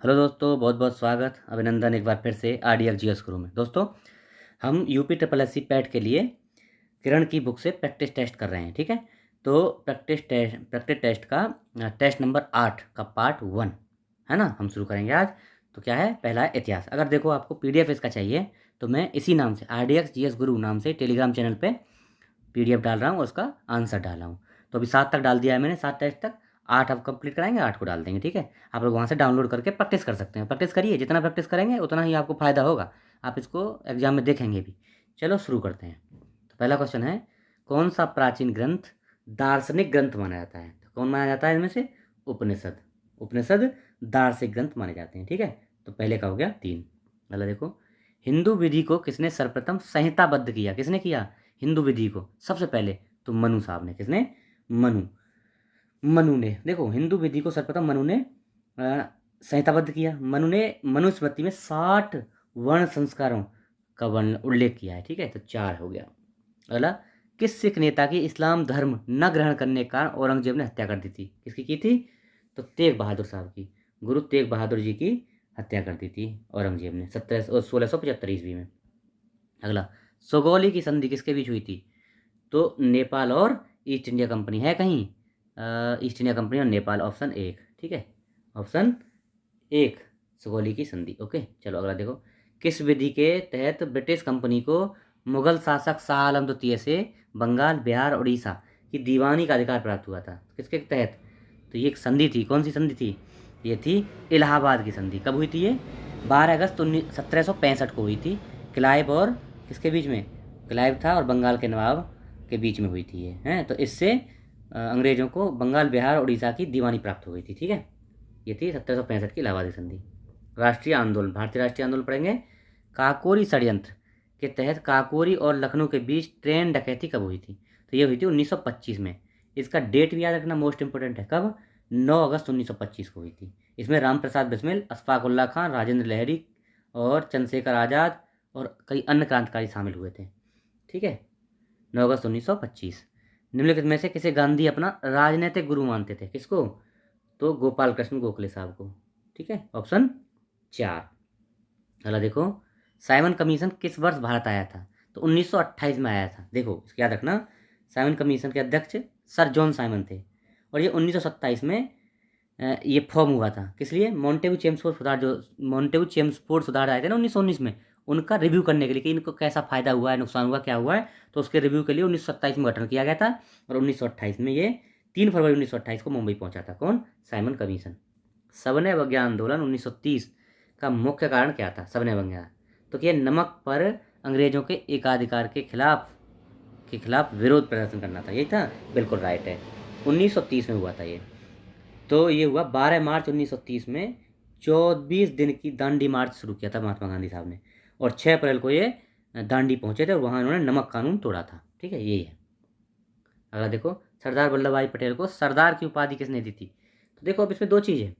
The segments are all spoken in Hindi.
हेलो दोस्तों, बहुत बहुत स्वागत, अभिनंदन एक बार फिर से आरडीएफ जीएस गुरु में। दोस्तों, हम UP triple S C PET के लिए किरण की बुक से प्रैक्टिस टेस्ट कर रहे हैं। ठीक है, तो प्रैक्टिस टेस्ट का टेस्ट नंबर 8 का पार्ट 1 है ना, हम शुरू करेंगे आज। तो क्या है, पहला है इतिहास। अगर देखो आपको पीडीएफ इसका चाहिए तो मैं इसी नाम से आरडीएक्स जीएस गुरु नाम से टेलीग्राम चैनल पे पीडीएफ डाल रहा हूँ और उसका आंसर डाल रहा हूँ। तो अभी 7 तक डाल दिया है मैंने, 7 टेस्ट तक। 8 अब कंप्लीट कराएंगे, 8 को डाल देंगे। ठीक है, आप लोग वहाँ से डाउनलोड करके प्रैक्टिस कर सकते हैं। प्रैक्टिस करिए, जितना प्रैक्टिस करेंगे उतना ही आपको फ़ायदा होगा। आप इसको एग्जाम में देखेंगे भी। चलो शुरू करते हैं। तो पहला क्वेश्चन है, कौन सा प्राचीन ग्रंथ दार्शनिक ग्रंथ माना जाता है? तो कौन माना जाता है इनमें से? उपनिषद। उपनिषद दार्शनिक ग्रंथ माने जाते हैं। ठीक है, तो पहले का हो गया 3। पहला देखो, हिंदू विधि को किसने सर्वप्रथम संहिताबद्ध किया? किसने किया हिंदू विधि को सबसे पहले? तो मनु साहब ने। किसने? मनु। मनु ने। देखो, हिंदू विधि को सर्वप्रथम मनु ने संहिताबद्ध किया। मनु ने मनुस्मृति में 60 वर्ण संस्कारों का वर्ण उल्लेख किया है। ठीक है, तो 4 हो गया। अगला, किस सिख नेता की इस्लाम धर्म न ग्रहण करने के कारण औरंगजेब ने हत्या कर दी थी? किसकी की थी? तो तेग बहादुर साहब की। गुरु तेग बहादुर जी की हत्या कर दी थी औरंगजेब ने 1675 ईस्वी में। अगला, सोगौली की संधि किसके बीच हुई थी? तो नेपाल और ईस्ट इंडिया कंपनी है कहीं। ईस्ट इंडिया कंपनी और नेपाल, ऑप्शन 1। ठीक है, ऑप्शन 1 सुगौली की संधि। ओके, चलो अगला देखो, किस विधि के तहत ब्रिटिश कंपनी को मुगल शासक शाह आलम द्वितीय से बंगाल, बिहार, उड़ीसा की दीवानी का अधिकार प्राप्त हुआ था? किसके तहत? तो ये एक संधि थी। कौन सी संधि थी? ये थी इलाहाबाद की संधि। कब हुई थी ये? 12 अगस्त 1765 को हुई थी। क्लाइव और किसके बीच में? क्लाइव था और बंगाल के नवाब के बीच में हुई थी ये, हैं। तो इससे अंग्रेजों को बंगाल, बिहार, उड़ीसा की दीवानी प्राप्त हो गई थी। ठीक है, ये थी 1765 की इलाहाबादी संधि। राष्ट्रीय आंदोलन, भारतीय राष्ट्रीय आंदोलन पढ़ेंगे। काकोरी षड्यंत्र के तहत काकोरी और लखनऊ के बीच ट्रेन डकैती कब हुई थी? तो ये हुई थी 1925 में। इसका डेट भी याद रखना, मोस्ट इंपोर्टेंट है। कब? 9 अगस्त 1925 को हुई थी। इसमें राम प्रसाद बिस्मिल, अशफाक उल्ला खान, राजेंद्र लहरी और चंद्रशेखर आज़ाद और कई अन्य क्रांतिकारी शामिल हुए थे। ठीक है, 9 अगस्त 1925। निम्नलिखित में से किसे गांधी अपना राजनीतिक गुरु मानते थे? किसको? तो गोपाल कृष्ण गोखले साहब को। ठीक है, ऑप्शन 4। अगला देखो, साइमन कमीशन किस वर्ष भारत आया था? तो 1928 में आया था। देखो, इसको याद रखना, साइमन कमीशन के अध्यक्ष सर जॉन साइमन थे और ये 1927 में ये फॉर्म हुआ था। किस लिए? मॉन्टेगू चेम्सफोर्ड सुधार, जो मॉन्टेगू चेम्सफोर्ड सुधार आए थे ना 1919 में, उनका रिव्यू करने के लिए कि इनको कैसा फ़ायदा हुआ है, नुकसान हुआ, क्या हुआ है। तो उसके रिव्यू के लिए 1927 में गठन किया गया था और 1928 में ये 3 फरवरी 1928 को मुंबई पहुंचा था। कौन? Simon commission. सविनय अवज्ञा आंदोलन 1930 का मुख्य कारण क्या था? सविनय अवज्ञा, तो कि नमक पर अंग्रेजों के एकाधिकार के खिलाफ विरोध प्रदर्शन करना था। यही था, बिल्कुल राइट है। 1930 में हुआ था ये। तो ये हुआ 12 मार्च 1930 में। 24 दिन की दांडी मार्च शुरू किया था महात्मा गांधी साहब ने और 6 अप्रैल को ये दांडी पहुंचे थे और वहाँ इन्होंने नमक कानून तोड़ा था। ठीक है, यही है। अगला देखो, सरदार वल्लभ भाई पटेल को सरदार की उपाधि किसने दी थी? तो देखो, अब इसमें 2 चीज़ है।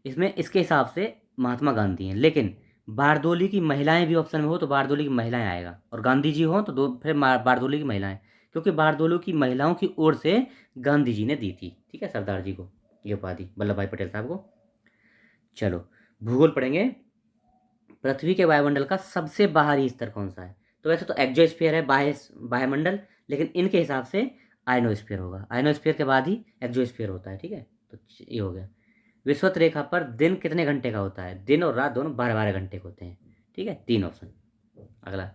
इसमें इसके हिसाब से महात्मा गांधी हैं, लेकिन बारदोली की महिलाएं भी ऑप्शन में हो तो बारदोली की महिलाएं आएगा, और गांधी जी हो तो दो फिर बारदोली की महिलाएं, क्योंकि बारदोली की महिलाओं की ओर से गांधी जी ने दी थी। ठीक है, सरदार जी को ये उपाधि, वल्लभ भाई पटेल साहब को। चलो, भूगोल पढ़ेंगे। पृथ्वी के वायुमंडल का सबसे बाहरी स्तर कौन सा है? तो वैसे तो एक्जोस्फीयर है, बाह्य वायुमंडल, लेकिन इनके हिसाब से आयनोस्फीयर होगा। आयनोस्फीयर के बाद ही एक्जोस्फीयर होता है। ठीक है, तो ये हो गया। विषुवत रेखा पर दिन कितने घंटे का होता है? दिन और रात दोनों 12-12 घंटे के होते हैं। ठीक है, 3 ऑप्शन। अगला,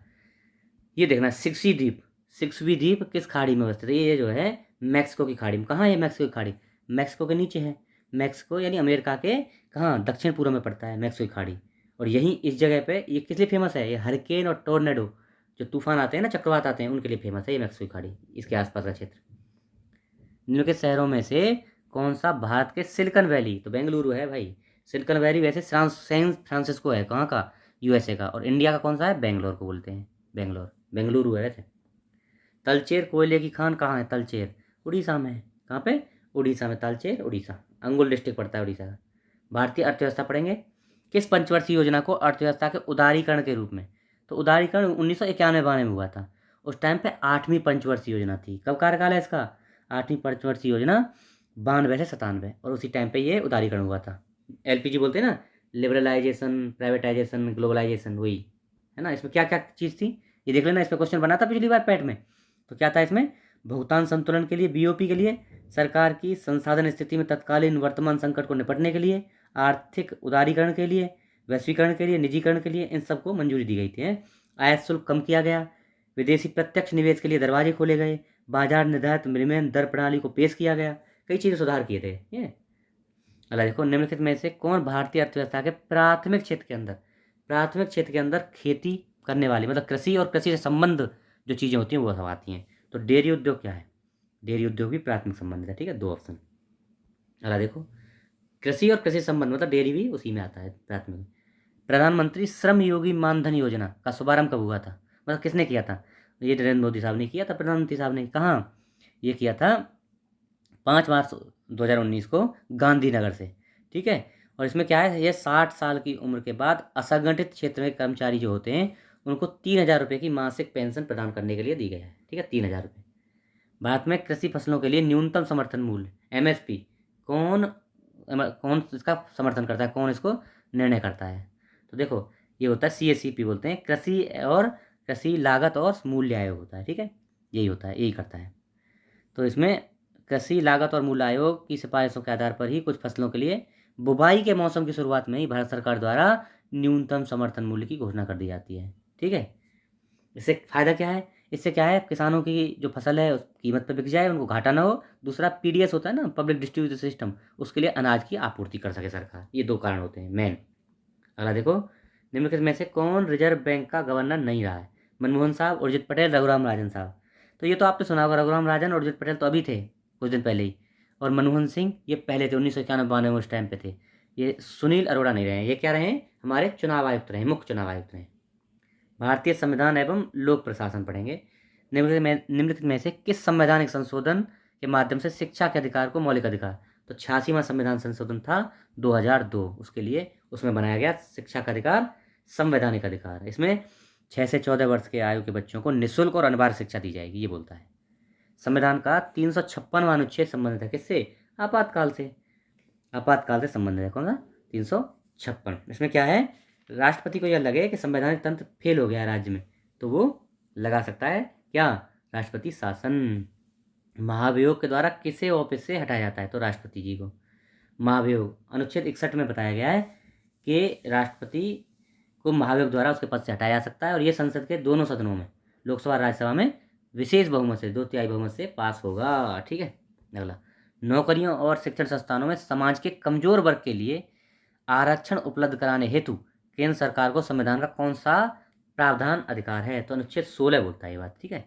ये देखना, सिक्सवी द्वीप। सिक्सवी द्वीप किस खाड़ी में अवस्थित है? ये जो है मैक्सिको की खाड़ी में। कहाँ है मैक्सिको की खाड़ी? मैक्सिको के नीचे है। मैक्सिको यानी अमेरिका के कहाँ, दक्षिण पूर्व में पड़ता है मैक्सिको की खाड़ी। और यहीं इस जगह पे ये किस लिए फेमस है? ये हरिकेन और टोर्नेडो, जो तूफान आते हैं ना, चक्रवात आते हैं, उनके लिए फेमस है ये मैक्सिको की खाड़ी, इसके आसपास का क्षेत्र। निम्नलिखित शहरों में से कौन सा भारत के सिलिकॉन वैली? तो बेंगलुरु है भाई। सिलिकॉन वैली वैसे सैन फ्रांसिस्को है, कहाँ का? यूएसए का। और इंडिया का कौन सा है? बेंगलोर को बोलते हैं। बेंगलोर, बेंगलुरु है वैसे। तलचेर कोयले की खान कहाँ है? तलचेर उड़ीसा में है। कहाँ पे? उड़ीसा में, तलचेर उड़ीसा, अंगुल डिस्ट्रिक्ट पड़ता है उड़ीसा का। भारतीय अर्थव्यवस्था पढ़ेंगे। किस पंचवर्षीय योजना को अर्थव्यवस्था के उदारीकरण के रूप में? तो उदारीकरण 1991-92 में हुआ था। उस टाइम पे 8वीं पंचवर्षीय योजना थी। कब कार्यकाल है इसका? 8वीं पंचवर्षीय योजना 92 से 97, और उसी टाइम पे ये उदारीकरण हुआ था। एलपीजी बोलते हैं ना, लिबरलाइजेशन, प्राइवेटाइजेशन, ग्लोबलाइजेशन, वही है ना। इसमें क्या क्या चीज़ थी ये देख लेना। इस पर क्वेश्चन बना था पिछली बार पैट में। तो क्या था इसमें, भुगतान संतुलन के लिए, बीओपी के लिए, सरकार की संसाधन स्थिति में तत्कालीन वर्तमान संकट को निपटने के लिए, आर्थिक उदारीकरण के लिए, वैश्वीकरण के लिए, निजीकरण के लिए, इन सबको मंजूरी दी गई थी। आयात शुल्क कम किया गया, विदेशी प्रत्यक्ष निवेश के लिए दरवाजे खोले गए, बाजार निर्धारित विनिमय दर प्रणाली को पेश किया गया, कई चीज़ें सुधार किए थे ये। अगला देखो, निम्नलिखित में से कौन भारतीय अर्थव्यवस्था के प्राथमिक क्षेत्र के अंदर खेती करने वाली, मतलब कृषि और कृषि से संबंध जो चीज़ें होती हैं वो सब आती हैं। तो डेयरी उद्योग क्या है, डेयरी उद्योग भी प्राथमिक संबंध है, ठीक है, 2 ऑप्शन। अगला देखो, कृषि और कृषि संबंध मतलब डेयरी भी उसी में आता है प्राथमिक। प्रधानमंत्री श्रम योगी मानधन योजना का शुभारंभ कब हुआ था, मतलब किसने किया था, ये नरेंद्र मोदी साहब ने किया था, प्रधानमंत्री साहब ने। कहाँ ये किया था, 5 मार्च 2019 को गांधीनगर से, ठीक है। और इसमें क्या है, ये 60 साल की उम्र के बाद असंगठित क्षेत्र में कर्मचारी जो होते हैं उनको 3,000 रुपये की मासिक पेंशन प्रदान करने के लिए दी गई है, ठीक है, 3,000 रुपये। भारत में कृषि फसलों के लिए न्यूनतम समर्थन मूल्य एमएसपी कौन इसका समर्थन करता है, कौन इसको निर्णय करता है। तो देखो ये होता है सीएससीपी बोलते हैं, कृषि लागत और मूल्य आयोग होता है, ठीक है, यही होता है, यही करता है। तो इसमें कृषि लागत और मूल्य आयोग की सिफारिशों के आधार पर ही कुछ फसलों के लिए बुवाई के मौसम की शुरुआत में ही भारत सरकार द्वारा न्यूनतम समर्थन मूल्य की घोषणा कर दी जाती है, ठीक है। इससे फायदा क्या है, इससे क्या है, किसानों की जो फसल है उस कीमत पर बिक जाए, उनको घाटा ना हो। दूसरा पीडीएस होता है ना, पब्लिक डिस्ट्रीब्यूशन सिस्टम, उसके लिए अनाज की आपूर्ति कर सके सरकार। ये 2 कारण होते हैं मेन। अगला देखो, निम्नलिखित में से कौन रिजर्व बैंक का गवर्नर नहीं रहा है, मनमोहन साहब, उर्जित पटेल, रघुराम राजन साहब। तो ये तो आपने सुना होगा, रघुराम राजन और उर्जित पटेल तो अभी थे कुछ दिन पहले ही, और मनमोहन सिंह ये पहले थे, 1991-92 में उस टाइम पे थे। ये सुनील अरोड़ा नहीं रहे हैं, ये क्या रहे हैं, हमारे चुनाव आयुक्त रहे, मुख्य चुनाव आयुक्त रहे। भारतीय संविधान एवं लोक प्रशासन पढ़ेंगे। निम्नलिखित में से किस संवैधानिक संशोधन के माध्यम से शिक्षा के अधिकार को मौलिक अधिकार, तो 86वां संविधान संशोधन था 2002, उसके लिए उसमें बनाया गया शिक्षा का अधिकार, संवैधानिक अधिकार। इसमें 6 से 14 वर्ष के आयु के बच्चों को निःशुल्क और अनिवार्य शिक्षा दी जाएगी, ये बोलता है। संविधान का 356वां अनुच्छेद संबंधित है किससे, आपातकाल से, आपातकाल से संबंधित है कौन सा, 356। इसमें क्या है, राष्ट्रपति को यह लगे कि संवैधानिक तंत्र फेल हो गया है राज्य में, तो वो लगा सकता है क्या, राष्ट्रपति शासन। महाभियोग के द्वारा किसे ऑफिस से हटाया जाता है, तो राष्ट्रपति जी को। महाभियोग अनुच्छेद 61 में बताया गया है कि राष्ट्रपति को महाभियोग द्वारा उसके पद से हटाया जा सकता है, और ये संसद के दोनों सदनों में, लोकसभा राज्यसभा में विशेष बहुमत से, 2/3 बहुमत से पास होगा, ठीक है। अगला, नौकरियों और शिक्षण संस्थानों में समाज के कमजोर वर्ग के लिए आरक्षण उपलब्ध कराने हेतु केंद्र सरकार को संविधान का कौन सा प्रावधान अधिकार है, तो अनुच्छेद 16 बोलता है ये बात, ठीक है,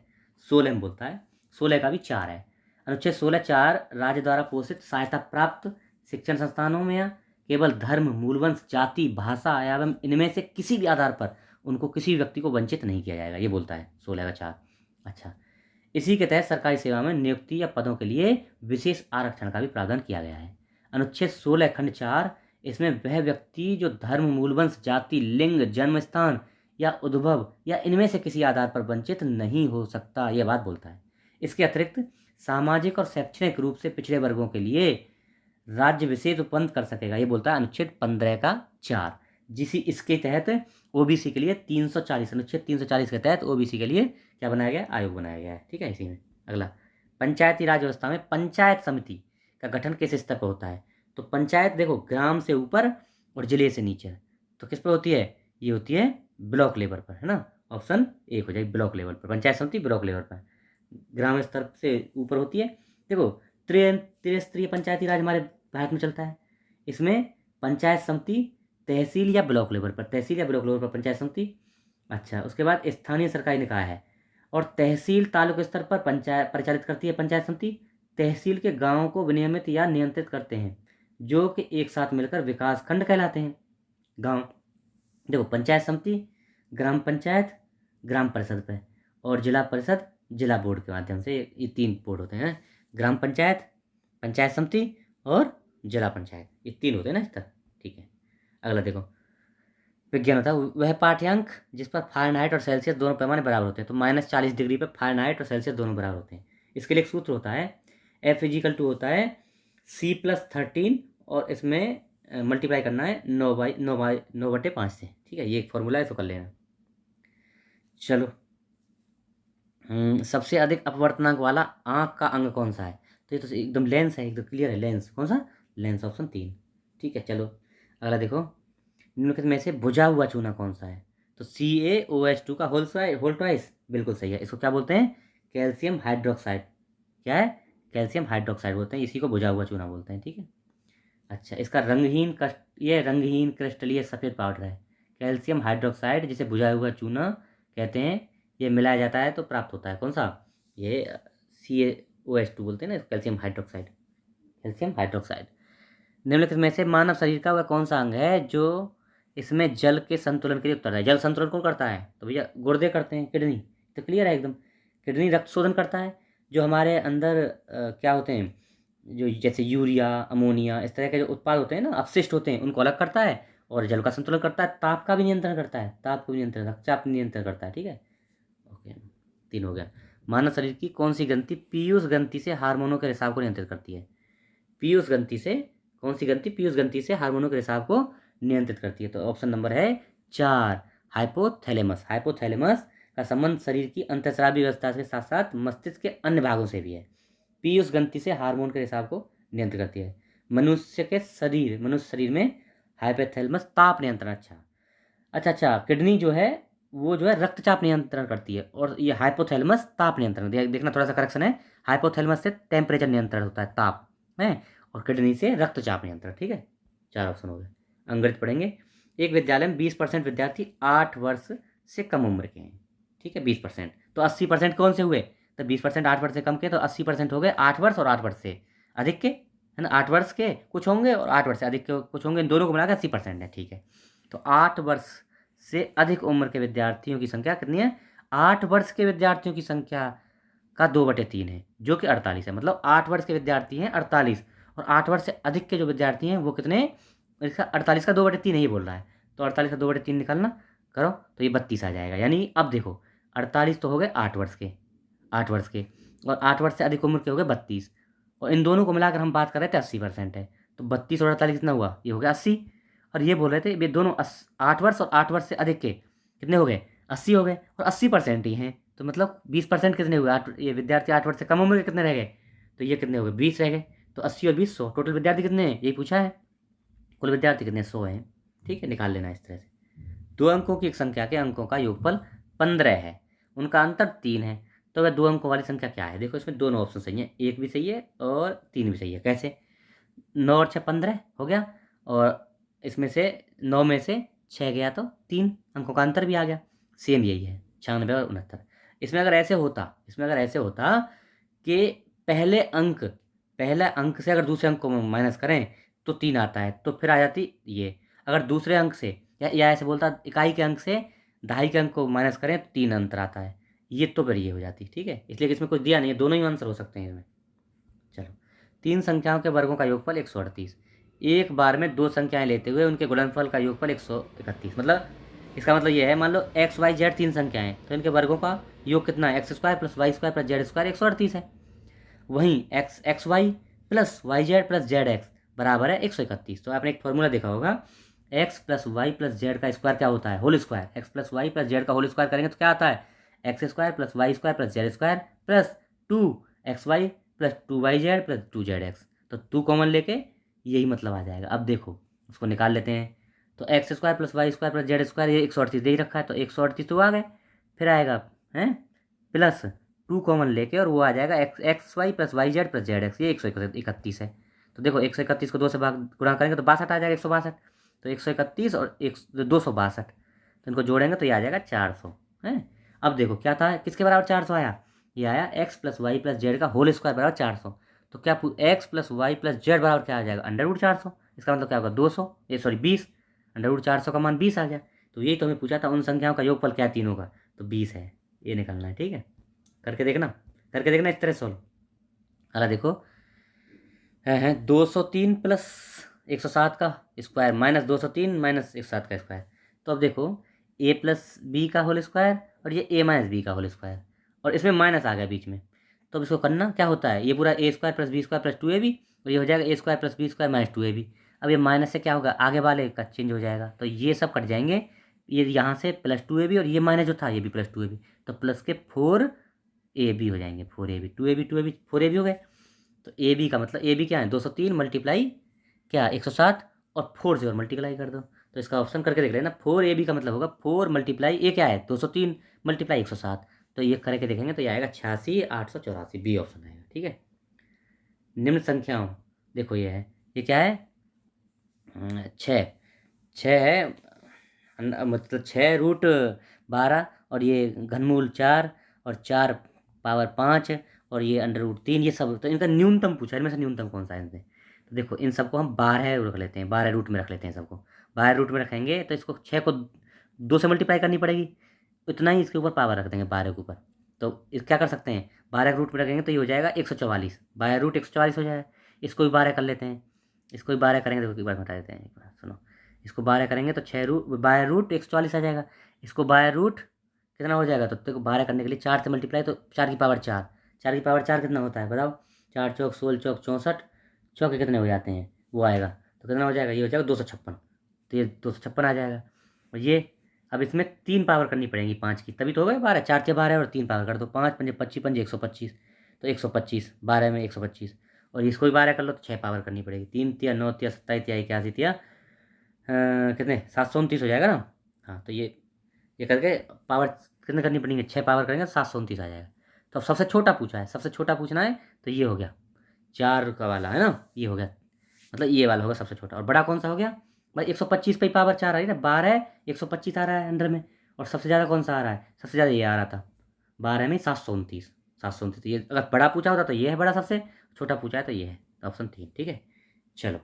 16 में बोलता है, 16 का भी 4 है। अनुच्छेद 16(4) राज्य द्वारा पोषित सहायता प्राप्त शिक्षण संस्थानों में केवल धर्म, मूलवंश, जाति, भाषा एवं इनमें से किसी भी आधार पर उनको किसी व्यक्ति को वंचित नहीं किया जाएगा, ये बोलता है 16 का 4। अच्छा, इसी के तहत सरकारी सेवा में नियुक्ति या पदों के लिए विशेष आरक्षण का भी प्रावधान किया गया है। अनुच्छेद 16 खंड 4, इसमें वह व्यक्ति जो धर्म, मूलवंश, जाति, लिंग, जन्म स्थान या उद्भव या इनमें से किसी आधार पर वंचित नहीं हो सकता, यह बात बोलता है। इसके अतिरिक्त सामाजिक और शैक्षणिक रूप से पिछड़े वर्गों के लिए राज्य विशेष उपबंध कर सकेगा, ये बोलता है अनुच्छेद 15 का 4। इसके तहत ओबीसी के लिए 340, अनुच्छेद 340 के तहत ओबीसी के लिए क्या बनाया गया, आयोग बनाया गया है, ठीक है। इसी में अगला, पंचायती राज व्यवस्था में पंचायत समिति का गठन किस स्तर पर होता है, तो पंचायत देखो ग्राम से ऊपर और जिले से नीचे, तो किस पर होती है, ये होती है ब्लॉक लेवल पर, है ना। ऑप्शन 1 हो जाएगी, ब्लॉक लेवल पर पंचायत समिति ब्लॉक लेवल पर, ग्राम स्तर से ऊपर होती है। देखो त्रिस्तरीय पंचायती राज हमारे भारत में चलता है, इसमें पंचायत समिति तहसील या ब्लॉक लेवल पर, तहसील या ब्लॉक लेवल पर पंचायत समिति। अच्छा, उसके बाद स्थानीय सरकारी निकाय है, और तहसील तालुक स्तर पर पंचायत परिचालित करती है पंचायत समिति। तहसील के गांवों को विनियमित या नियंत्रित करते हैं, जो कि एक साथ मिलकर विकास खंड कहलाते हैं। गांव देखो, पंचायत समिति, ग्राम पंचायत ग्राम परिषद पे, और जिला परिषद जिला बोर्ड के माध्यम से, ये 3 बोर्ड होते हैं, ग्राम पंचायत, पंचायत समिति और जिला पंचायत, ये 3 होते हैं ना स्तर, ठीक है। अगला देखो, विज्ञान होता है वह पाठ्यांक जिस पर फ़ारेनहाइट और सेल्सियस दोनों पैमाने बराबर होते हैं, तो -40 डिग्री पर फ़ारेनहाइट और सेल्सियस दोनों बराबर होते हैं। इसके लिए एक सूत्र होता है, F = होता है C+13, और इसमें मल्टीप्लाई करना है 9/9 से, ठीक है। ये एक फॉर्मूला है, इसको कर लेना। चलो, सबसे अधिक अपवर्तनांक वाला आँख का अंग कौन सा है? तो ये तो एकदम लेंस है, एकदम क्लियर है। लेंस कौन सा? लेंस, ऑप्शन 3, ठीक है। चलो अगला देखो, निम्नलिखित में से बुझा हुआ चूना कौन सा है? तो CaOH2 का होल ट्वाइस बिल्कुल सही है। इसको क्या बोलते हैं? Calcium hydroxide. क्या है? कैल्शियम हाइड्रोक्साइड बोलते हैं, इसी को बुझा हुआ चूना बोलते हैं, ठीक है। अच्छा, इसका ये रंगहीन क्रिस्टलीय सफ़ेद पाउडर है, कैल्शियम हाइड्रोक्साइड, जिसे बुझा हुआ चूना कहते हैं। ये मिलाया जाता है तो प्राप्त होता है कौन सा? ये CaOH2 बोलते हैं ना, कैल्शियम हाइड्रोक्साइड। Calcium hydroxide. निम्नलिखित में से मानव शरीर का वह कौन सा अंग है जो इसमें जल के संतुलन के लिए उत्तरदायी है? जल संतुलन कौन करता है? तो भैया गुर्दे करते हैं, किडनी। तो क्लियर है एकदम। किडनी रक्त शोधन करता है, जो हमारे अंदर क्या होते हैं, जो जैसे यूरिया, अमोनिया, इस तरह के जो उत्पाद होते हैं ना, अपशिष्ट होते हैं, उनको अलग करता है। और जल का संतुलन करता है, ताप का भी नियंत्रण करता है, ताप को भी नियंत्रण, रक्तचाप नियंत्रण करता है, ठीक है। ओके, 3 हो गया। मानव शरीर की कौन सी ग्रंथि पीयूष ग्रंथि से हार्मोनों के रिसाव को नियंत्रित करती है? पीयूष ग्रंथि से, कौन सी ग्रंथि पीयूष ग्रंथि से हार्मोनों के रिसाव को नियंत्रित करती है? तो ऑप्शन नंबर है 4, हाइपोथैलेमस। हाइपोथैलेमस का संबंध शरीर की अंतःस्रावी व्यवस्था के साथ साथ मस्तिष्क के अन्य भागों से भी है। पीयूष ग्रंथि से हार्मोन के रिसाव को नियंत्रित करती है। मनुष्य शरीर में हाइपोथैलेमस ताप नियंत्रण। अच्छा, किडनी जो है वो जो है रक्तचाप नियंत्रण करती है, और ये हाइपोथैलेमस ताप नियंत्रण। देखना थोड़ा सा करेक्शन है, हाइपोथैलेमस से टेम्परेचर नियंत्रण होता है, ताप है, और किडनी से रक्तचाप नियंत्रण, ठीक है। 4 ऑप्शन हो गए। अंग्रेज पढ़ेंगे। एक विद्यालय में 20% विद्यार्थी 8 वर्ष से कम उम्र के हैं, ठीक है। 20%, तो 80% कौन से हुए? तो 20% 8 वर्ष से कम के, तो 80% हो गए 8 वर्ष और 8 वर्ष से अधिक के, है ना। 8 वर्ष के कुछ होंगे और 8 वर्ष से अधिक के कुछ होंगे, इन दोनों को मिलाकर 80% है, ठीक है। तो 8 वर्ष से अधिक उम्र के विद्यार्थियों की संख्या कितनी है? 8 वर्ष के विद्यार्थियों की संख्या का 2/3 है, जो कि 48 है। मतलब 8 वर्ष के विद्यार्थी हैं 48, और 8 वर्ष से अधिक के जो विद्यार्थी हैं वो कितने? इसका 48 का 2/3 नहीं बोल रहा है, तो 48 का 2/3 निकालना करो तो ये 32 आ जाएगा। यानी अब देखो, 48 तो हो गए 8 वर्ष के, 8 वर्ष के, और 8 वर्ष से अधिक उम्र के हो गए 32, और इन दोनों को मिलाकर हम बात कर रहे थे 80% है। तो 32 और 48 कितना हुआ? ये हो गया 80। और ये बोल रहे थे ये दोनों 8 वर्ष और 8 वर्ष से अधिक के कितने हो गए? 80 हो गए, और 80% ही हैं, तो मतलब 20% कितने हुए? ये विद्यार्थी 8 वर्ष से कम उम्र के कितने रह गए? तो ये कितने हो गए? 20 रह गए। तो 80 और 20 100, टोटल विद्यार्थी कितने हैं यही पूछा है। कुल विद्यार्थी कितने? 100 हैं, ठीक है। निकाल लेना इस तरह से। 2 अंकों की एक संख्या के अंकों का योगफल 15 है, उनका अंतर 3 है, तो वह 2 अंकों वाली संख्या क्या है? देखो इसमें दोनों ऑप्शन सही हैं, 1 भी सही है और 3 भी सही है। कैसे? 9 और 6 15 हो गया, और इसमें से 9 में से 6 गया तो 3 अंकों का अंतर भी आ गया। सेम यही है, 96 और 69। इसमें अगर ऐसे होता कि पहले अंक से अगर दूसरे अंक को माइनस करें तो 3 आता है, तो फिर आ जाती ये। अगर दूसरे अंक से या ऐसे बोलता इकाई के अंक से दहाई के अंक को माइनस करें तो 3 अंतर आता है, ये तो फिर ये हो जाती, ठीक है। इसलिए कि इसमें कुछ दिया नहीं है, दोनों ही आंसर हो सकते हैं इसमें। चलो, 3 संख्याओं के वर्गों का योगफल 138। एक बार में 2 संख्याएं लेते हुए उनके गुणनफल का योगफल 131। मतलब इसका मतलब ये है, मान लो एक्स वाई जेड 3 संख्याएं, तो इनके वर्गों का योग कितना है? X square plus y square plus z square 138 है। वहीं x y plus y z plus z x बराबर है 131। तो आपने एक फॉर्मूला देखा होगा, x plus y plus z का स्क्वायर क्या होता है? Whole square. X plus y plus z का होल स्क्वायर करेंगे तो क्या आता है? X square plus y square plus z square plus 2xy plus 2yz plus 2zx। तो 2 कॉमन लेके यही मतलब आ जाएगा। अब देखो उसको निकाल लेते हैं। तो x square plus y square plus z square, ये 138 दे ही रखा है, तो 138 तो आ गए। फिर आएगा हैं प्लस 2 कॉमन लेके, और वो आ जाएगा x y plus y z plus z x, ये 131 है। तो देखो 131 को 2 से भाग गुणा करेंगे तो 62 आ जाएगा, 162। तो 131 और 262, तो इनको जोड़ेंगे तो ये आ जाएगा 400 है। अब देखो क्या था, किसके बराबर 400 आया? ये आया x plus y plus z का होल स्क्वायर बराबर 400। तो क्या x plus y plus z बराबर क्या आ जाएगा? √400। इसका मतलब क्या होगा? 200, ये सॉरी 20, √400 का मान 20 आ गया। तो यही तो हमें पूछा था, उन संख्याओं का योगफल क्या तीनों का? तो 20 है, ये निकलना है, ठीक है। करके देखना इस तरह सोल्व। अला देखो, है 203 प्लस 107 का स्क्वायर माइनस 203 माइनस 107 का स्क्वायर। तो अब देखो ए प्लस बी का होल स्क्वायर और ये ए माइनस बी का होल स्क्वायर, और इसमें माइनस आ गया बीच में। तो अब इसको करना क्या होता है, ये पूरा A square plus B square plus 2ab, और ये हो जाएगा A square plus B square minus 2ab। अब ये माइनस से क्या होगा, आगे वाले का चेंज हो जाएगा, तो ये सब कट जाएंगे, ये यहाँ से +2ab और ये माइनस जो था ये भी +2ab, तो प्लस के 4ab हो जाएंगे, 4ab 2ab 2ab 4ab हो गए। तो ए बी का मतलब ए बी क्या है, 203 मल्टीप्लाई क्या 107 और 4 से और मल्टीप्लाई कर दो, तो इसका ऑप्शन करके देख लेना। 4ab का मतलब होगा 4 मल्टीप्लाई ए क्या है 203 मल्टीप्लाई 107, तो ये करके देखेंगे तो ये आएगा 86,884, बी ऑप्शन आएगा। ठीक है, निम्न संख्याओं, देखो ये है, ये क्या है, 6 6 है, मतलब 6√12 और ये घनमूल 4 और 4⁵ और ये √3, ये सब, तो इनका न्यूनतम पूछा है, इनमें से न्यूनतम कौन सा है इनसे। तो देखो इन सबको हम 12 रख लेते हैं, 12 रूट में रख लेते हैं सबको, 12 रूट में रखेंगे तो इसको 6 को 2 से मल्टीप्लाई करनी पड़ेगी, इतना ही इसके ऊपर पावर रख देंगे 12 के ऊपर। तो इस क्या कर सकते हैं, 12 रूट में रखेंगे तो ये हो जाएगा 144, 12√144 हो जाएगा। इसको भी 12 कर लेते हैं, इसको भी 12 करेंगे, देखो एक बार बता देते हैं, एक बार सुनो, इसको 12 करेंगे तो 12√144 आ जाएगा, इसको 12 कितना हो जाएगा, तो देखो 12 करने के लिए 4 से मल्टीप्लाई, तो 4⁴ 4 कितना होता है बताओ, 4 चौक 16 चौक 64, चौके कितने हो जाते हैं वो आएगा, तो कितना हो जाएगा, ये हो जाएगा 256, तो ये 256 आ जाएगा। और ये अब इसमें 3 पावर करनी पड़ेगी 5 की, तभी तो हो गए 12, 4 से 12 और 3 पावर कर दो, 5 पंजे 25 पंजे 125, तो 125 12 में 125, और इसको भी 12 कर लो तो 6 पावर करनी पड़ेगी, 3 तिया 9 तिया 27 तिया 81 तिया कितने 729 हो जाएगा ना। हाँ, तो ये करके पावर कितने करनी पड़ेंगे, 6 पावर करेंगे तो 729 आ जाएगा। तो अब सबसे छोटा पूछा है, सबसे छोटा पूछना है, तो ये हो गया 4 का वाला है ना, ये हो गया, मतलब ये वाला होगा सबसे छोटा। और बड़ा कौन सा हो गया भाई, 125 पे पावर 4 आ रही है ना, 12 125 आ रहा है अंदर में, और सबसे ज़्यादा कौन सा आ रहा है, सबसे ज़्यादा ये आ रहा था 12 में 729, 729, तो ये अगर बड़ा पूछा होता तो ये है बड़ा सबसे, छोटा पूछा है तो ये है, तो ऑप्शन 3। ठीक है, चलो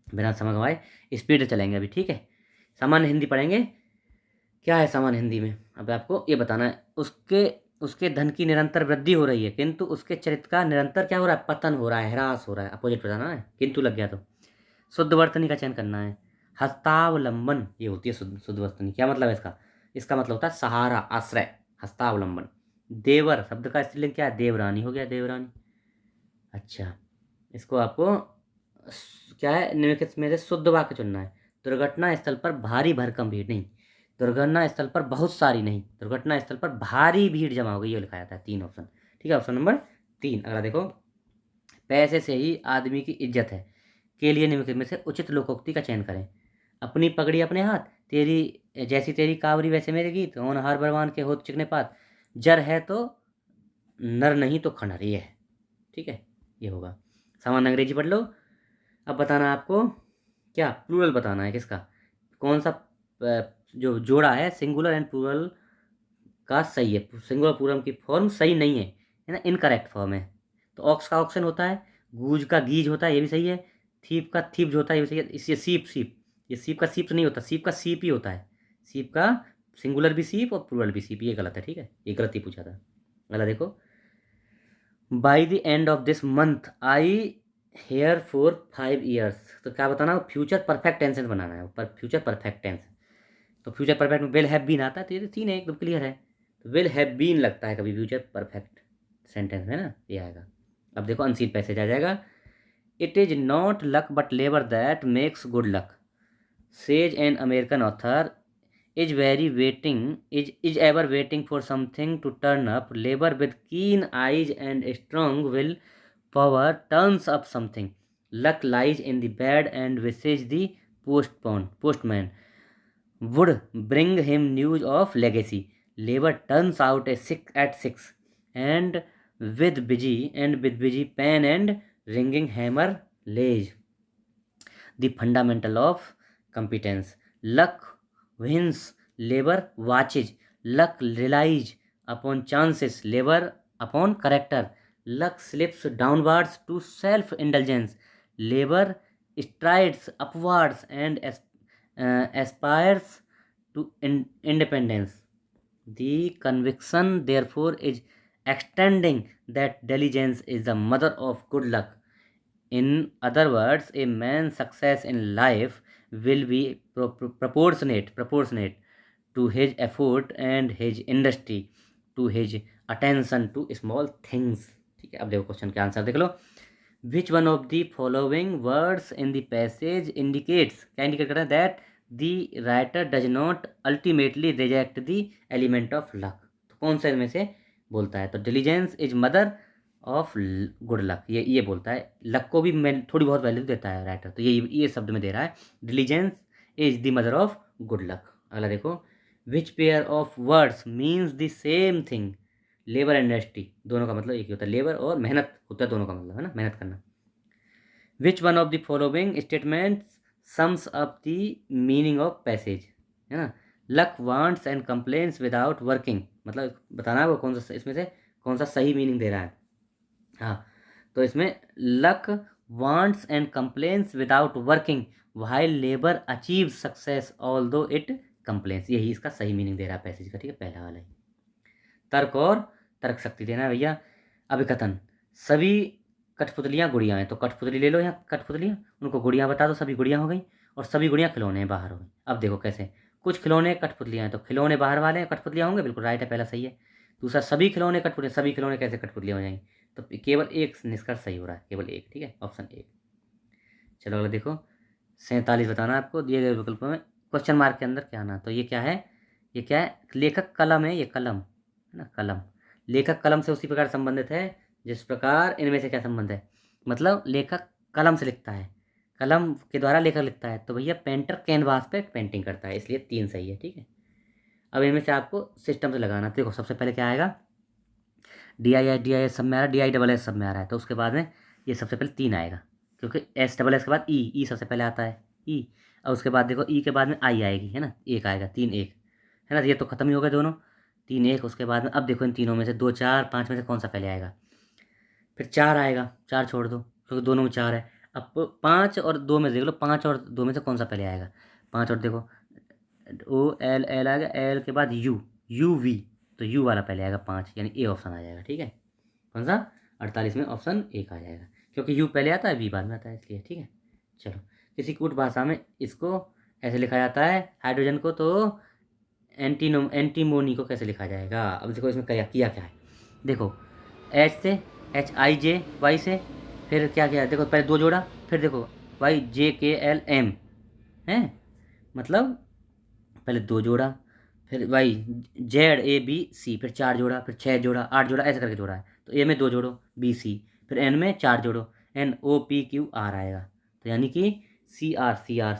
बिना समय गवाए स्पीड से चलेंगे अभी। ठीक है, सामान्य हिंदी पढ़ेंगे। क्या है सामान्य हिंदी में, अब आपको ये बताना है, उसके उसके धन की निरंतर वृद्धि हो रही है किंतु उसके चरित्र का निरंतर क्या हो रहा है, पतन हो रहा है, ह्रास हो रहा है, अपोजिट बताना है, किंतु लग गया तो शुद्ध वर्तनी का चयन करना है। हस्तावलंबन ये होती है शुद्ध वर्तनी, क्या मतलब है इसका, इसका मतलब होता है सहारा, आश्रय, हस्तावलंबन। देवर शब्द का स्त्रीलिंग क्या है, देवरानी हो गया, देवरानी। अच्छा, इसको आपको क्या है, निम्नलिखित में से शुद्ध वाक्य चुनना है। दुर्घटना स्थल पर भारी भरकम भीड़ नहीं, दुर्घटना स्थल पर बहुत सारी नहीं, दुर्घटना स्थल पर भारी भीड़ जमा हो गई, ये लिखा जाता है। 3 ऑप्शन। ठीक है, ऑप्शन नंबर 3। अगला देखो, पैसे से ही आदमी की इज्जत है के लिए निम्नलिखित में से उचित लोकोक्ति का चयन करें। अपनी पगड़ी अपने हाथ, तेरी जैसी तेरी कावरी वैसे मेरे गीत, होनहार बलवान के होत चिकने पात, जर है तो नर नहीं तो खंडहर, ये है। ठीक है, ये होगा। सामान्य अंग्रेजी पढ़ लो। अब बताना आपको क्या, प्लूरल बताना है किसका, कौन सा जो जोड़ा है सिंगुलर एंड प्लूरल का सही है, सिंगुलर प्लूरल की फॉर्म सही नहीं है ना, इनकरेक्ट फॉर्म है। तो ऑक्स का ऑक्सन होता है, गूज का गीज होता है, ये भी सही है, थीप का थीप जो होता है ये भी सही है, इससे सीप सीप, ये सीप का सीप नहीं होता, सीप का सीप ही होता है, सीप का सिंगुलर भी सीप और प्लूरल भी सीप, ये गलत है। ठीक है, ये गलत ही पूछा था। अगला देखो, by the end of this month I here for 5 years, तो क्या बताना, फ्यूचर परफेक्ट टेंस बनाना है, पर फ्यूचर परफेक्ट टेंस, तो फ्यूचर परफेक्ट में विल हैव बीन आता है, तो ये 3 है, एकदम क्लियर है, तो विल हैव बीन लगता है कभी फ्यूचर परफेक्ट सेंटेंस में ना, ये आएगा। अब देखो अनसीन पैसेज आ जाएगा, it is not luck but labour that makes good luck, says an American author, is ever waiting for something to turn up, labor with keen eyes and strong will power turns up something, luck lies in the bed and wishes the postman would bring him news of legacy, labor turns out at 6 and with busy pen and ringing hammer lays the fundamental of competence. Luck wins, labor watches. Luck relies upon chances, labor upon character. Luck slips downwards to self indulgence. Labor strides upwards and aspires to independence. The conviction, therefore, is extending that diligence is the mother of good luck. In other words, a man's success in life will be proportionate to his effort and his industry, to his attention to small things. ठीक है, अब देखो क्वेश्चन के आंसर देख लो। Which one of the following words in the passage indicates, क्या इंडिकेट कर रहा है, that the writer does not ultimately reject the element of luck. तो कौन सा इनमें से बोलता है, तो diligence is mother of good luck, ये बोलता है। लक को भी मैं थोड़ी बहुत वैल्यू देता है राइटर, तो ये शब्द में दे रहा है, diligence is the mother of good luck. अगला देखो, which pair of words means the same thing, labour and industry, दोनों का मतलब एक ही होता है, लेबर और मेहनत होता है, दोनों का मतलब है ना, मेहनत करना। Which one of the following statements sums up the meaning of passage, है ना, luck wants and complains without working, मतलब बताना है वो कौन सा, इसमें से कौन सा सही मीनिंग दे रहा है। हाँ, तो इसमें luck wants and complains without working while labour achieve success although it complains, यही इसका सही मीनिंग दे रहा है पैसेज का, ठीक है, पहला वाला ही। तर्क और तर्क शक्ति देना है भैया। अभिकथन, सभी कठपुतलियाँ गुड़ियाँ हैं, तो कठपुतली ले लो यहाँ, कठपुतलियाँ, उनको गुड़ियाँ बता दो, सभी गुड़ियाँ हो गई, और सभी गुड़ियाँ खिलौने बाहर हो गई। अब देखो कैसे, कुछ खिलौने कठपुतलियाँ हैं, तो खिलौने बाहर वाले हैं, कठपुतलियाँ होंगे, बिल्कुल राइट है, पहला सही है। दूसरा, सभी खिलौने कठपुतलियाँ, सभी खिलौने कैसे कठपुतलियाँ हो जाएंगी, तो केवल एक निष्कर्ष सही हो रहा है, केवल एक, ठीक है, ऑप्शन एक। चलो अगला देखो, 47 बताना है आपको दिए गए विकल्पों में, क्वेश्चन मार्क के अंदर क्या आना, तो ये क्या है, ये क्या है, लेखक कलम है, ये कलम है ना, कलम, लेखक कलम से उसी प्रकार संबंधित है जिस प्रकार इनमें से क्या संबंध है, मतलब लेखक कलम से लिखता है, कलम के द्वारा लेखक लिखता है, तो भैया पेंटर कैनवास पे पेंटिंग करता है, इसलिए 3 सही है, ठीक है। अब इनमें से आपको सिस्टम से लगाना, देखो सबसे पहले क्या आएगा, डी आई एस सब में आ रहा है, DISS सब में आ रहा है, तो उसके बाद में ये सबसे पहले 3 आएगा, क्योंकि SSS के बाद ई सबसे पहले आता है, ई, और उसके बाद देखो ई के बाद में आई आएगी, है ना, एक आएगा, 3 1 है ना, ये तो खत्म ही हो गए दोनों, 3 1, उसके बाद में अब देखो इन तीनों में से 2 4 5 में से कौन सा पहले आएगा, फिर 4 आएगा, 4 छोड़ दो क्योंकि दोनों में 4 है। अब 5 और 2 में से देख लो, 5 और 2 में से कौन सा पहले आएगा, 5 और देखो OL आ गया, एल के बाद UV, तो यू वाला पहले आएगा 5, यानी ए ऑप्शन आ जाएगा, ठीक है, कौन सा, 48 में ऑप्शन एक आ जाएगा, क्योंकि यू पहले आता है, वी बाद में आता है, इसलिए, ठीक है। चलो, किसी कूट भाषा में इसको ऐसे लिखा जाता है हाइड्रोजन को, तो एंटीमोनी को कैसे लिखा जाएगा, अब देखो इसमें किया क्या है, देखो एच से HIJ, Y से, फिर क्या किया, देखो पहले 2 जोड़ा, फिर देखो YJKLM है, मतलब पहले 2 जोड़ा, फिर YZABC, फिर 4 जोड़ा, फिर 6 जोड़ा, 8 जोड़ा, ऐसे करके जोड़ा है, तो ए में 2 जोड़ो, BC, फिर एन में 4 जोड़ो, NOPQR आएगा, तो यानी कि CR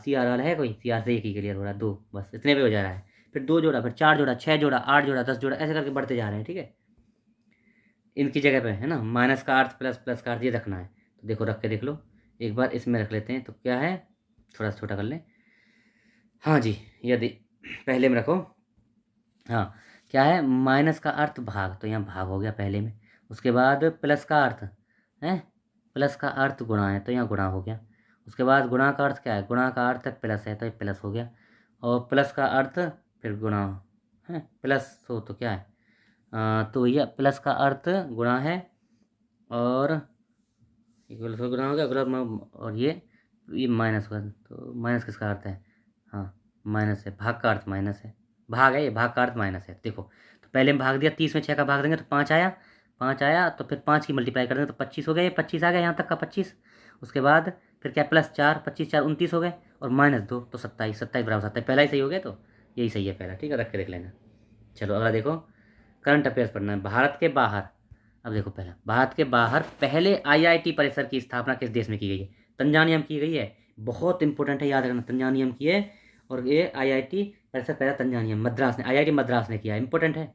वाला है कोई, CR से एक ही क्लियर हो रहा है, 2 बस इतने पे हो जा रहा है, फिर 2 जोड़ा, फिर 4 जोड़ा, 6 जोड़ा, 8 जोड़ा, 10 जोड़ा, ऐसे करके बढ़ते जा रहे हैं, ठीक है। इनकी जगह पे है ना, माइनस का अर्थ प्लस, प्लस का अर्थ, ये रखना है, तो देखो रख के देख लो एक बार, इसमें रख लेते हैं, तो क्या है, थोड़ा सा छोटा कर लें, हाँ जी, यदि पहले में रखो, हाँ, क्या है, माइनस का अर्थ भाग, तो यहाँ भाग हो गया पहले में, उसके बाद प्लस का अर्थ है, प्लस का अर्थ गुणा है, तो यहाँ गुणा हो गया, उसके बाद गुणा का अर्थ क्या है, गुणा का अर्थ प्लस है, तो ये प्लस हो गया, और प्लस का अर्थ फिर गुणा है, प्लस तो क्या है, तो भैया प्लस का अर्थ गुणा है, और इक्वल से गुणा हो गया, और ये माइनस हुआ, तो माइनस किसका अर्थ है, हाँ माइनस है, भाग का अर्थ माइनस है, भाग है ये, भाग का अर्थ माइनस है, देखो तो पहले में भाग दिया, 30 में 6 का भाग देंगे तो 5 आया, 5 आया, तो फिर 5 की मल्टीप्लाई कर देंगे तो 25 हो गया, ये 25 आ गया यहाँ तक का 25, उसके बाद फिर क्या +4, 25 4 29 हो गए, और -2 तो 27, 27 बराबर 27, पहला ही सही हो गया, तो यही सही है पहला, ठीक है, रख के देख लेना। चलो अगला देखो, करंट अफेयर्स पढ़ना है, भारत के बाहर, अब देखो पहला, भारत के बाहर पहले IIT परिसर की स्थापना किस देश में की गई है, तंजानिया में की गई है, बहुत इंपॉर्टेंट है, याद रखना, तंजानिया में की है, और ये IIT परिसर पहला तंजानिया मद्रास ने, IIT मद्रास ने किया, इंपॉर्टेंट है।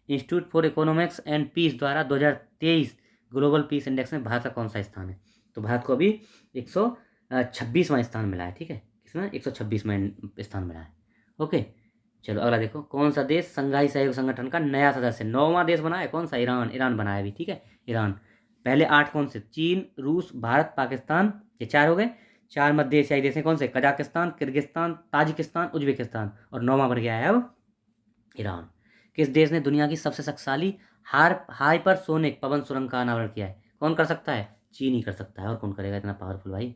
Institute for economics and peace द्वारा 2023 ग्लोबल पीस इंडेक्स में भारत का कौन सा स्थान है, तो भारत को अभी 126वां स्थान मिला है, ठीक है, किसमें 126वां स्थान मिला है, ओके। चलो अगला देखो, कौन सा देश संघाई सहयोग संगठन का नया सदस्य, 9वां देश बना है, कौन सा, ईरान बना है अभी, ठीक है, ईरान। पहले 8 कौन से, चीन, रूस, भारत, पाकिस्तान, ये 4 हो गए, 4 मध्य एशियाई देश हैं कौन से, कजाकिस्तान, किर्गिस्तान, ताजिकिस्तान, उज्बेकिस्तान, और 9वां बन गया है अब ईरान। किस देश ने दुनिया की सबसे शक्तिशाली हाइपरसोनिक पवन सुरंग का अनावरण किया है, कौन कर सकता है, चीन ही कर सकता है, और कौन करेगा इतना पावरफुल भाई।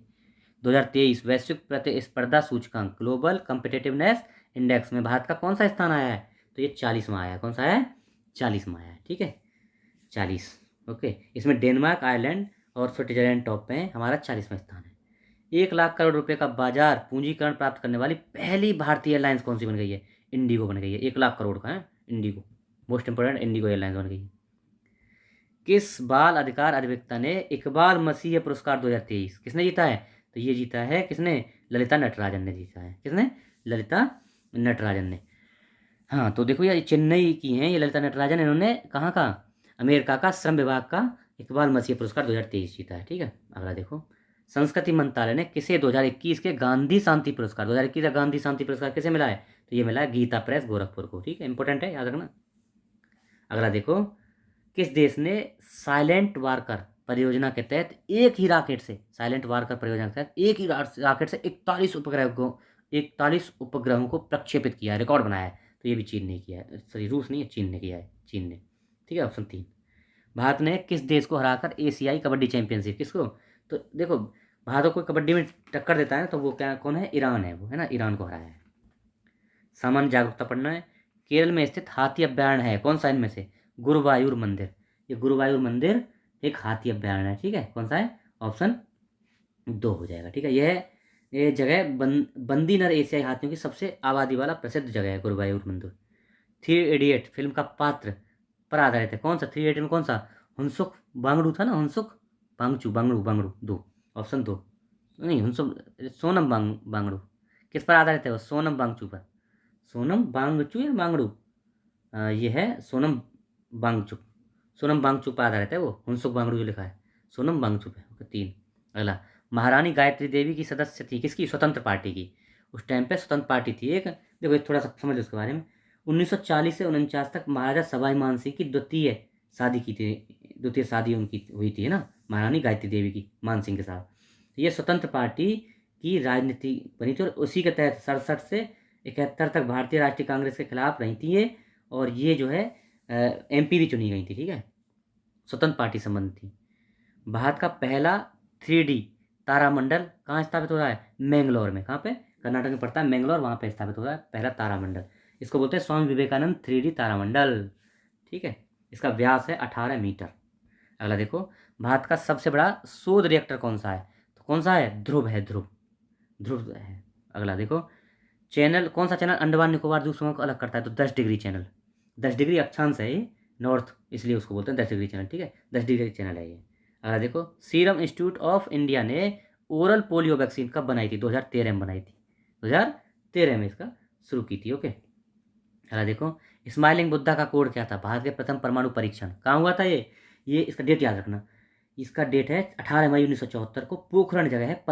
2023 वैश्विक प्रतिस्पर्धा सूचकांक ग्लोबल कम्पिटिटिवनेस इंडेक्स में भारत का कौन सा स्थान आया है, तो ये 40वां आया है, कौन सा है, 40वां आया है, ठीक है, 40, ओके। इसमें डेनमार्क, आयरलैंड और स्विट्जरलैंड टॉप पे है, हमारा 40वां स्थान है। 1 लाख करोड़ रुपए का बाजार पूंजीकरण प्राप्त करने वाली पहली भारतीय एयरलाइंस कौन सी बन गई है? इंडिगो बन गई है। 1 लाख करोड़ का है Indigo, most important Indigo airlines बन गई है। किस बाल अधिकार अधिवक्ता ने इकबाल मसीह पुरस्कार 2023 किसने जीता है? तो ये जीता है किसने? ललिता नटराजन ने जीता है। किसने? ललिता नटराजन ने। हाँ तो देखो ये चेन्नई की हैं ये ललिता नटराजन, इन्होंने कहाँ का? अमेरिका का श्रम विभाग का इकबाल मसीह पुरस्कार 2023 जीता है। ठीक है, अगला देखो, संस्कृति मंत्रालय ने किसे 2021 के गांधी शांति पुरस्कार 2021 का गांधी शांति पुरस्कार किसे मिला है? तो ये मिला है गीता प्रेस गोरखपुर को। ठीक है, इंपॉर्टेंट है, याद रखना। अगला देखो, किस देश ने साइलेंट वारकर परियोजना के तहत एक ही रॉकेट से, साइलेंट वारकर परियोजना के तहत एक ही रॉकेट से 41 उपग्रहों को प्रक्षेपित किया है, रिकॉर्ड बनाया है? तो ये भी चीन ने किया है, सॉरी रूस नहीं है, चीन ने किया है, चीन ने। ठीक है, ऑप्शन 3। भारत ने किस देश को हराकर एशियाई कबड्डी चैंपियनशिप, किसको? तो देखो भारत को कबड्डी में टक्कर देता है तो वो क्या, कौन है? ईरान है वो, है ना, ईरान को हराया है। सामान्य जागरूकता पढ़ना है। केरल में स्थित हाथी अभ्यारण्य है कौन सा इनमें से? गुरुवायूर मंदिर। ये गुरुवायूर मंदिर एक हाथी अभ्यारण्य है। ठीक है, कौन सा है? ऑप्शन 2 हो जाएगा। ठीक है, ये जगह बंदी नर एशियाई हाथियों की सबसे आबादी वाला प्रसिद्ध जगह है गुरुवायूर मंदिर। 3 इडियट फिल्म का पात्र पर आधारित है कौन सा? 3 इडियट में कौन सा? हुनसुक बांगड़ू था ना, हुनसुक बांगचू, बांगड़ू बांगड़ू 2, ऑप्शन 2। नहीं, हुनसुक, सोनम बांगड़ू किस पर आधारित है? वो सोनम बांगचू पर। सोनम बांगचू या बांगड़ू? ये है सोनम बांगचुक, सोनम बांगचुक पर आधारित है वो, हुनसुक बांगड़ू जो लिखा है सोनम बांगचुक है। ओके, 3। अगला, महारानी गायत्री देवी की सदस्य थी किसकी? स्वतंत्र पार्टी की। उस टाइम पे स्वतंत्र पार्टी थी एक। देखो थोड़ा सा समझ लो उसके बारे में। 1940 से 49 तक महाराजा सवाई मान सिंह की द्वितीय शादी की थी, द्वितीय शादी उनकी हुई थी, है ना, महारानी गायत्री देवी की मान सिंह के साथ। तो ये स्वतंत्र पार्टी की राजनीति बनी थी और उसी के तहत 67 से 71 तक भारतीय राष्ट्रीय कांग्रेस के खिलाफ रही थी ये। और ये जो है एमपी भी चुनी गई थी। ठीक है, स्वतंत्र पार्टी संबंधित थी। भारत का पहला 3D तारामंडल कहाँ स्थापित हो रहा है? मैंगलोर में। कहाँ पे? कर्नाटक में पड़ता है मैंगलोर, वहाँ पे स्थापित हो रहा है पहला तारामंडल। इसको बोलते हैं स्वामी विवेकानंद 3D तारामंडल। ठीक है, इसका व्यास है 18 मीटर। अगला देखो, भारत का सबसे बड़ा शोध रिएक्टर कौन सा है? तो कौन सा है? ध्रुव है, ध्रुव, ध्रुव है। अगला देखो, चैनल कौन सा चैनल अंडमान निकोबार द्वीप समूह को अलग करता है? तो 10 डिग्री चैनल, 10 डिग्री अक्षांश है ये, नॉर्थ, इसलिए उसको बोलते हैं 10 डिग्री चैनल। ठीक है, 10 डिग्री चैनल है ये। अगला देखो, सीरम इंस्टीट्यूट ऑफ इंडिया ने ओरल पोलियो वैक्सीन कब बनाई थी? 2013 में बनाई थी, 2013 में इसका शुरू की थी। ओके, अगला देखो, स्माइलिंग बुद्धा का कोड क्या था? भारत के प्रथम परमाणु परीक्षण कहाँ हुआ था ये इसका डेट याद रखना। इसका डेट है 18 मई 1974 को, पोखरण जगह है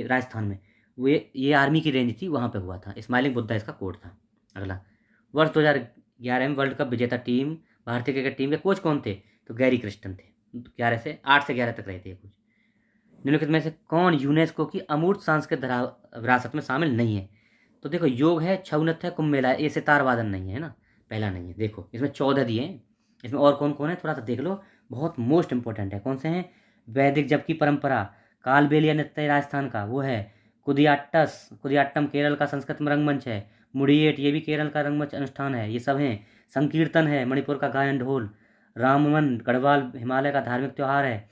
राजस्थान में। ये आर्मी की रेंज थी, वहाँ पे हुआ था। स्माइलिंग बुद्धा इसका कोड था। अगला, वर्ष 2011 में वर्ल्ड कप विजेता टीम भारतीय क्रिकेट टीम के कोच कौन थे? तो गैरी क्रिस्टन थे। 8 से 11 तक रहे थे कोच। निम्नलिखित में से कौन यूनेस्को की अमूर्त सांस्कृतिक विरासत में शामिल नहीं है? तो देखो, योग है, छऊ नृत्य है, कुंभ मेला है, ये सितार वादन नहीं है ना, पहला नहीं है। देखो इसमें 14 दिए हैं, इसमें और कौन कौन है थोड़ा सा देख लो, बहुत मोस्ट इंपॉर्टेंट है। कौन से हैं? वैदिक जप की परंपरा, कालबेलिया नृत्य राजस्थान का वो है, कुदियाट्टम केरल का संस्कृत रंगमंच है, मुड़ियेट ये भी केरल का रंगमंच अनुष्ठान है, ये सब हैं। संकीर्तन है मणिपुर का गायन ढोल, रामवन गढ़वाल हिमालय का धार्मिक त्यौहार है,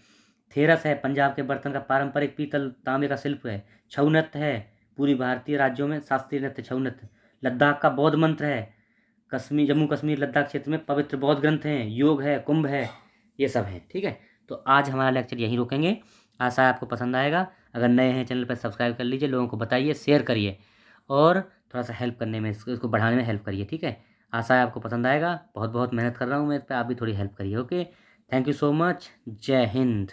थेरस है पंजाब के बर्तन का पारंपरिक पीतल तांबे का शिल्प है, छऊ नृत्य है पूरी भारतीय राज्यों में शास्त्रीय नृत्य छऊ नृत्य, लद्दाख का बौद्ध मंत्र है, जम्मू कश्मीर लद्दाख क्षेत्र में पवित्र बौद्ध ग्रंथ हैं, योग है, कुंभ है, ये सब है। ठीक है, तो आज हमारा लेक्चर यहीं रोकेंगे। आशा है आपको पसंद आएगा। अगर नए हैं चैनल पर सब्सक्राइब कर लीजिए, लोगों को बताइए, शेयर करिए और थोड़ा सा हेल्प करने में, इसको बढ़ाने में हेल्प करिए। ठीक है, आशा है आपको पसंद आएगा। बहुत बहुत मेहनत कर रहा हूँ मैं इस पर, आप भी थोड़ी हेल्प करिए। Okay, thank you so much. जय हिंद।